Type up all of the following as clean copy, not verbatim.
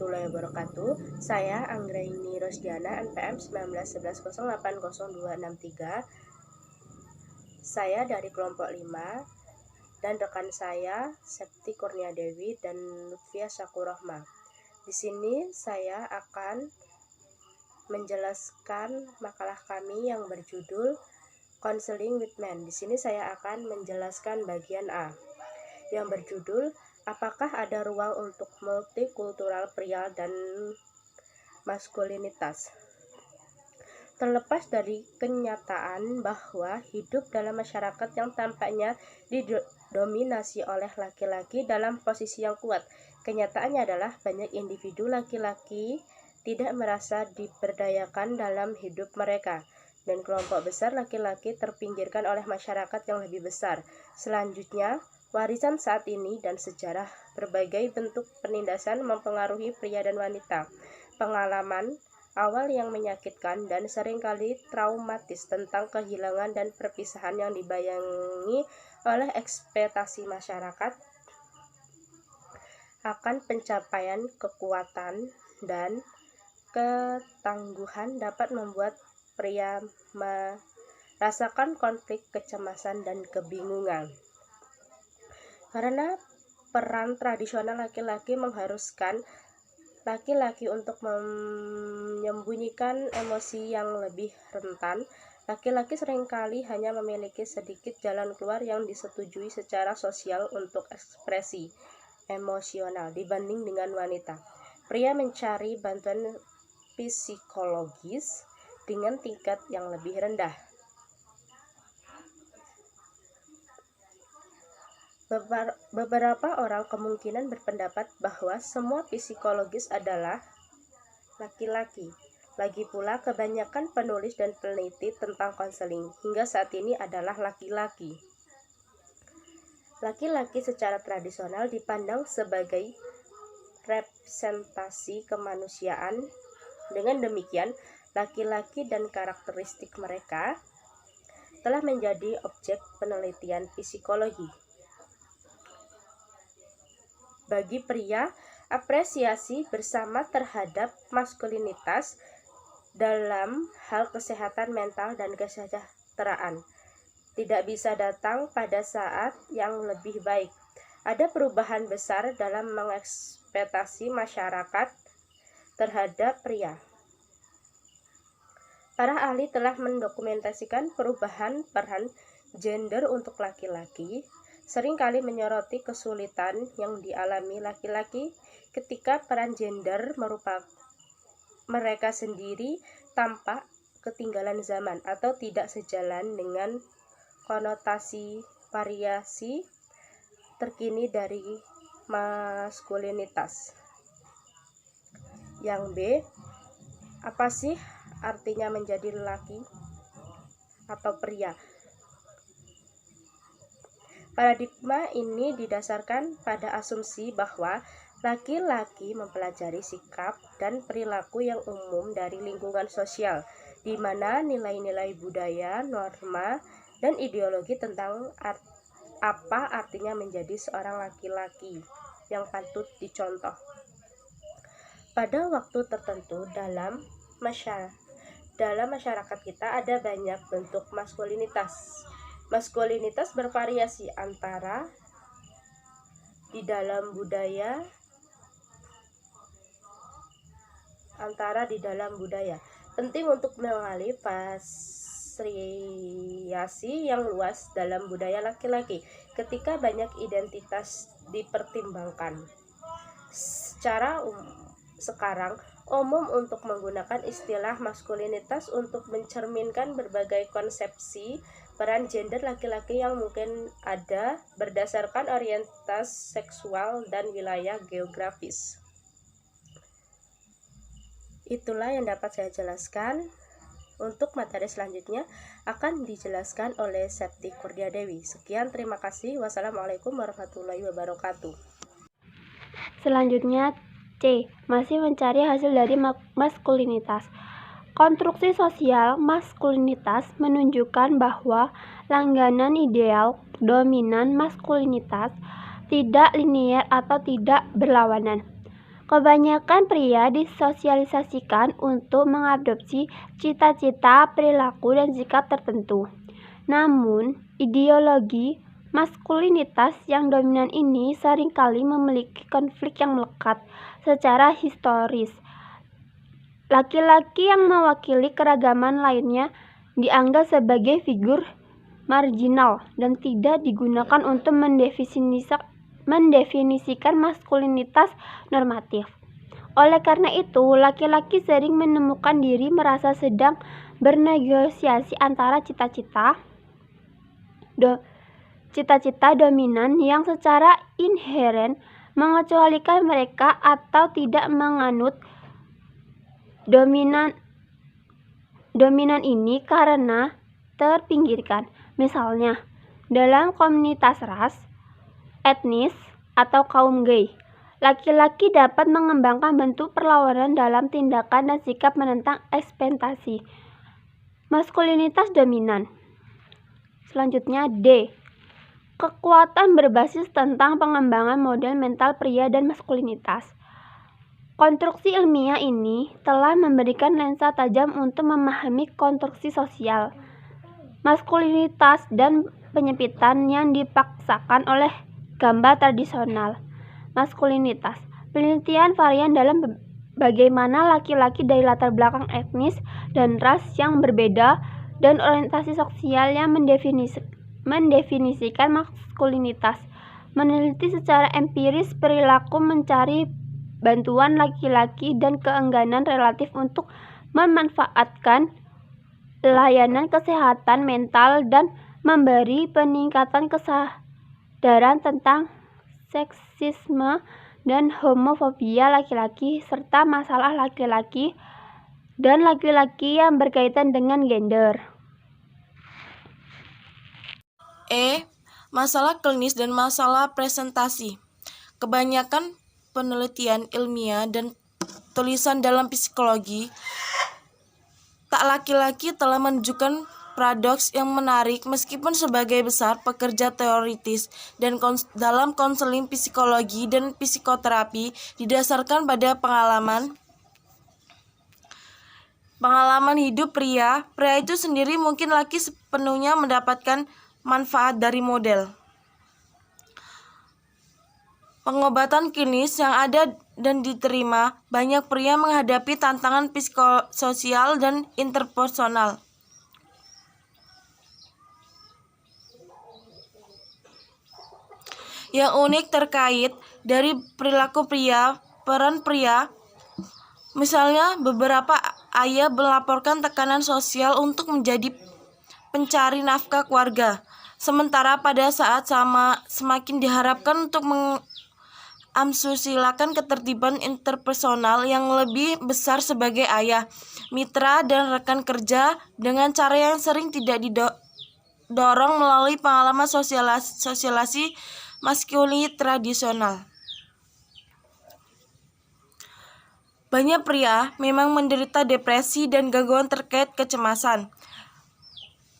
warahmatullahi wabarakatuh. Saya Anggraini Rosdiana, NPM 1911080263. Saya dari kelompok 5 dan rekan saya Septi Kurnia Dewi dan Lutfia Syakurohma. Di sini saya akan menjelaskan makalah kami yang berjudul Counseling with Men. Di sini saya akan menjelaskan bagian A yang berjudul apakah ada ruang untuk multikultural pria dan maskulinitas. Terlepas dari kenyataan bahwa hidup dalam masyarakat yang tampaknya didominasi oleh laki-laki dalam posisi yang kuat, kenyataannya adalah banyak individu laki-laki tidak merasa diberdayakan dalam hidup mereka, dan kelompok besar laki-laki terpinggirkan oleh masyarakat yang lebih besar. Selanjutnya, warisan saat ini dan sejarah berbagai bentuk penindasan mempengaruhi pria dan wanita. Pengalaman awal yang menyakitkan dan seringkali traumatis tentang kehilangan dan perpisahan yang dibayangi oleh ekspektasi masyarakat akan pencapaian kekuatan dan ketangguhan dapat membuat pria merasakan konflik, kecemasan, dan kebingungan. Karena peran tradisional laki-laki mengharuskan laki-laki untuk menyembunyikan emosi yang lebih rentan, laki-laki seringkali hanya memiliki sedikit jalan keluar yang disetujui secara sosial untuk ekspresi emosional dibanding dengan wanita. Pria mencari bantuan psikologis dengan tingkat yang lebih rendah. Beberapa orang kemungkinan berpendapat bahwa semua psikologis adalah laki-laki. Lagi pula, kebanyakan penulis dan peneliti tentang konseling hingga saat ini adalah laki-laki. Laki-laki secara tradisional dipandang sebagai representasi kemanusiaan. Dengan demikian, laki-laki dan karakteristik mereka telah menjadi objek penelitian psikologi. Bagi pria, apresiasi bersama terhadap maskulinitas dalam hal kesehatan mental dan kesejahteraan tidak bisa datang pada saat yang lebih baik. Ada perubahan besar dalam mengekspektasi masyarakat terhadap pria. Para ahli telah mendokumentasikan perubahan peran gender untuk laki-laki, seringkali menyoroti kesulitan yang dialami laki-laki ketika peran gender merupakan mereka sendiri tampak ketinggalan zaman atau tidak sejalan dengan konotasi variasi terkini dari maskulinitas. Yang B, apa sih artinya menjadi lelaki atau pria? Paradigma ini didasarkan pada asumsi bahwa laki-laki mempelajari sikap dan perilaku yang umum dari lingkungan sosial, di mana nilai-nilai budaya, norma, dan ideologi tentang apa artinya menjadi seorang laki-laki yang patut dicontoh. Pada waktu tertentu dalam masyarakat kita ada banyak bentuk maskulinitas. Maskulinitas bervariasi antara di dalam budaya penting untuk mengenali variasi yang luas dalam budaya laki-laki ketika banyak identitas dipertimbangkan. Secara sekarang umum untuk menggunakan istilah maskulinitas untuk mencerminkan berbagai konsepsi peran gender laki-laki yang mungkin ada berdasarkan orientasi seksual dan wilayah geografis. Itulah yang dapat saya jelaskan. Untuk materi selanjutnya akan dijelaskan oleh Septi Kurnia Dewi. Sekian, terima kasih. Wassalamualaikum warahmatullahi wabarakatuh. Selanjutnya C. Masih mencari hasil dari maskulinitas. Konstruksi sosial maskulinitas menunjukkan bahwa langganan ideal dominan maskulinitas tidak linier atau tidak berlawanan. Kebanyakan pria disosialisasikan untuk mengadopsi cita-cita, perilaku, dan sikap tertentu. Namun, ideologi maskulinitas yang dominan ini seringkali memiliki konflik yang melekat secara historis. Laki-laki yang mewakili keragaman lainnya dianggap sebagai figur marginal dan tidak digunakan untuk mendefinisikan maskulinitas normatif. Oleh karena itu, laki-laki sering menemukan diri merasa sedang bernegosiasi antara cita-cita dominan yang secara inheren mengecualikan mereka atau tidak menganut dominan ini karena terpinggirkan. Misalnya, dalam komunitas ras, etnis, atau kaum gay, laki-laki dapat mengembangkan bentuk perlawanan dalam tindakan dan sikap menentang ekspektasi maskulinitas dominan. Selanjutnya, D. Kekuatan berbasis tentang pengembangan model mental pria dan maskulinitas. Konstruksi ilmiah ini telah memberikan lensa tajam untuk memahami konstruksi sosial maskulinitas dan penyempitan yang dipaksakan oleh gambar tradisional maskulinitas. Penelitian varian dalam bagaimana laki-laki dari latar belakang etnis dan ras yang berbeda dan orientasi sosial yang mendefinisikan maskulinitas. Meneliti secara empiris perilaku mencari bantuan laki-laki dan keengganan relatif untuk memanfaatkan layanan kesehatan mental dan memberi peningkatan kesadaran tentang seksisme dan homofobia laki-laki serta masalah laki-laki dan laki-laki yang berkaitan dengan gender. Masalah klinis dan masalah presentasi. Kebanyakan penelitian ilmiah dan tulisan dalam psikologi tak laki-laki telah menunjukkan paradoks yang menarik meskipun sebagai besar pekerja teoritis dan dalam konseling psikologi dan psikoterapi didasarkan pada pengalaman hidup pria itu sendiri mungkin laki sepenuhnya mendapatkan manfaat dari model pengobatan klinis yang ada dan diterima. Banyak pria menghadapi tantangan psikososial dan interpersonal. Yang unik terkait dari perilaku pria, peran pria, misalnya beberapa ayah melaporkan tekanan sosial untuk menjadi pencari nafkah keluarga, sementara pada saat sama semakin diharapkan untuk mengasusilikan ketertiban interpersonal yang lebih besar sebagai ayah, mitra, dan rekan kerja dengan cara yang sering tidak didorong melalui pengalaman sosialisasi maskulin tradisional. Banyak pria memang menderita depresi dan gangguan terkait kecemasan,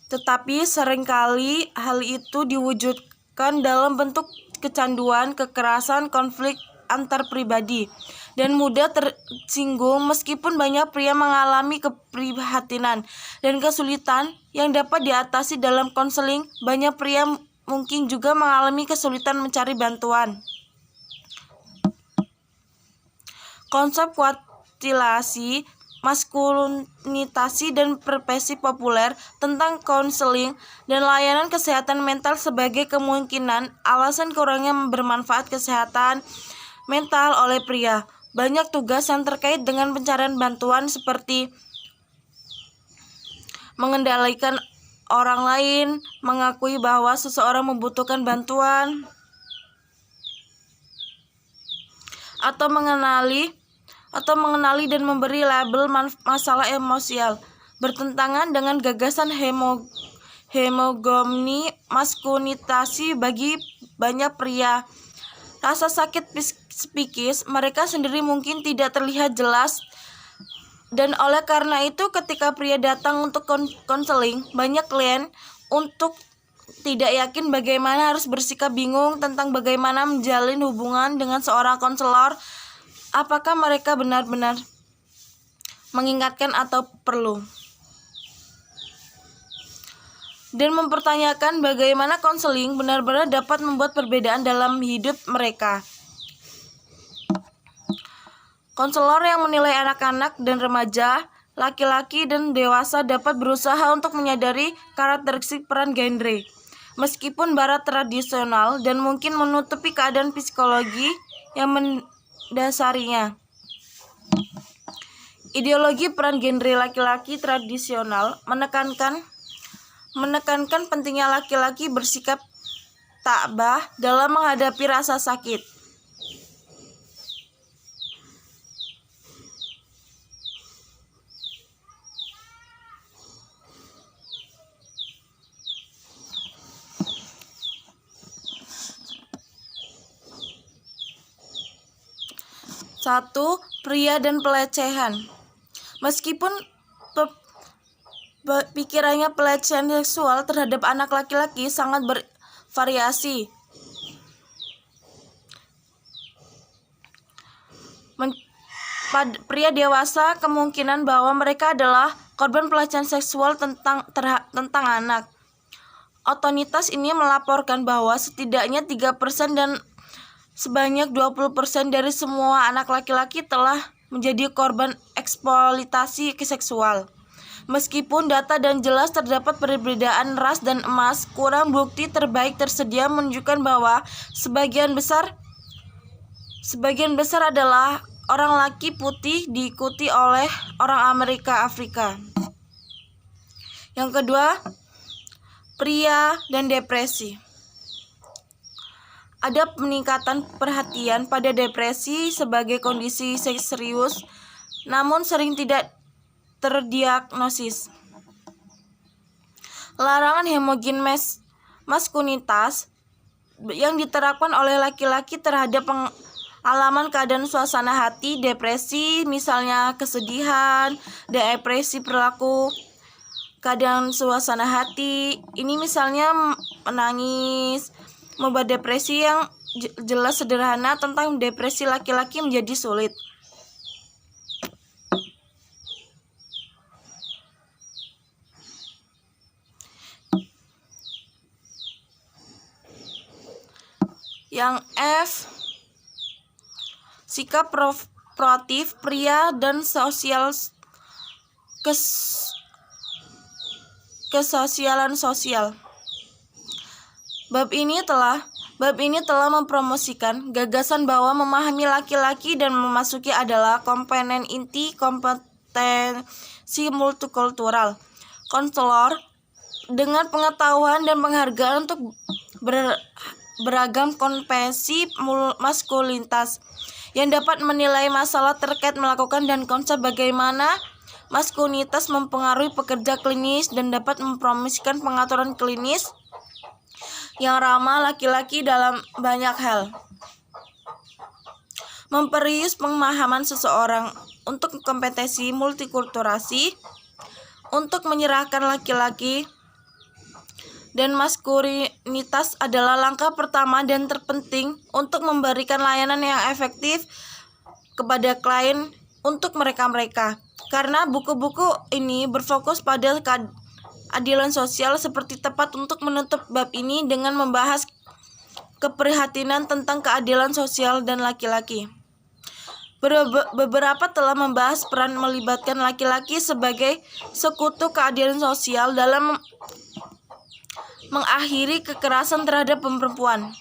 tetapi seringkali hal itu diwujudkan dalam bentuk kecanduan, kekerasan, konflik antar pribadi, dan mudah tersinggung. Meskipun banyak pria mengalami keprihatinan dan kesulitan yang dapat diatasi dalam konseling, banyak pria mungkin juga mengalami kesulitan mencari bantuan. Konsep kuantilasi, maskulinitasi, dan persepsi populer tentang konseling dan layanan kesehatan mental sebagai kemungkinan alasan kurangnya bermanfaat kesehatan mental oleh pria. Banyak tugas yang terkait dengan pencarian bantuan seperti mengendalikan orang lain, mengakui bahwa seseorang membutuhkan bantuan, atau mengenali dan memberi label masalah emosial, bertentangan dengan gagasan hegemoni maskulinitasi bagi banyak pria. Rasa sakit psikis mereka sendiri mungkin tidak terlihat jelas, dan oleh karena itu ketika pria datang untuk konseling, banyak klien untuk tidak yakin bagaimana harus bersikap, bingung tentang bagaimana menjalin hubungan dengan seorang konselor apakah mereka benar-benar mengingatkan atau perlu. Dan mempertanyakan bagaimana konseling benar-benar dapat membuat perbedaan dalam hidup mereka. Konselor yang menilai anak-anak dan remaja, laki-laki dan dewasa dapat berusaha untuk menyadari karakteristik peran genre, meskipun barat tradisional dan mungkin menutupi keadaan psikologi yang mendasarinya. Ideologi peran genre laki-laki tradisional menekankan pentingnya laki-laki bersikap tabah dalam menghadapi rasa sakit. Satu, pria dan pelecehan. Meskipun pikirannya pelecehan seksual terhadap anak laki-laki sangat bervariasi. Pria dewasa kemungkinan bahwa mereka adalah korban pelecehan seksual tentang anak. Otoritas ini melaporkan bahwa setidaknya 3% dan sebanyak 20% dari semua anak laki-laki telah menjadi korban eksploitasi seksual. Meskipun data dan jelas terdapat perbedaan ras dan emas, kurang bukti terbaik tersedia menunjukkan bahwa sebagian besar adalah orang laki putih diikuti oleh orang Afrika. Yang kedua, pria dan depresi. Ada peningkatan perhatian pada depresi sebagai kondisi serius, namun sering tidak terdiagnosis. Larangan homogen maskulinitas yang diterapkan oleh laki-laki terhadap pengalaman keadaan suasana hati, depresi, misalnya kesedihan, depresi perilaku, keadaan suasana hati, ini misalnya menangis, membuat depresi yang jelas sederhana tentang depresi laki-laki menjadi sulit. Yang F, sikap proaktif pria dan kesosialan sosial. Bab ini telah mempromosikan gagasan bahwa memahami laki-laki dan memasuki adalah komponen inti kompetensi multikultural. Konselor dengan pengetahuan dan penghargaan untuk beragam kompetensi maskulinitas yang dapat menilai masalah terkait melakukan dan konsep bagaimana maskulinitas mempengaruhi pekerja klinis dan dapat mempromosikan pengaturan klinis yang ramah laki-laki dalam banyak hal. Memperius pemahaman seseorang untuk kompetensi multikulturasi, untuk menyerahkan laki-laki dan maskulinitas adalah langkah pertama dan terpenting untuk memberikan layanan yang efektif kepada klien untuk mereka-mereka. Karena buku-buku ini berfokus pada keadilan sosial, seperti tepat untuk menutup bab ini dengan membahas keprihatinan tentang keadilan sosial dan laki-laki. Beberapa telah membahas peran melibatkan laki-laki sebagai sekutu keadilan sosial dalam mengakhiri kekerasan terhadap perempuan.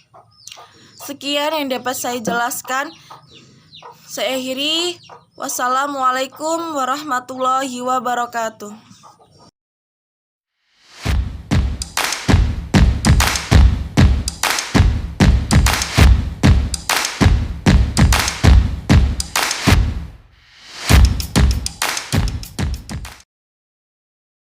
Sekian yang dapat saya jelaskan. Saya akhiri. Wassalamualaikum warahmatullahi wabarakatuh.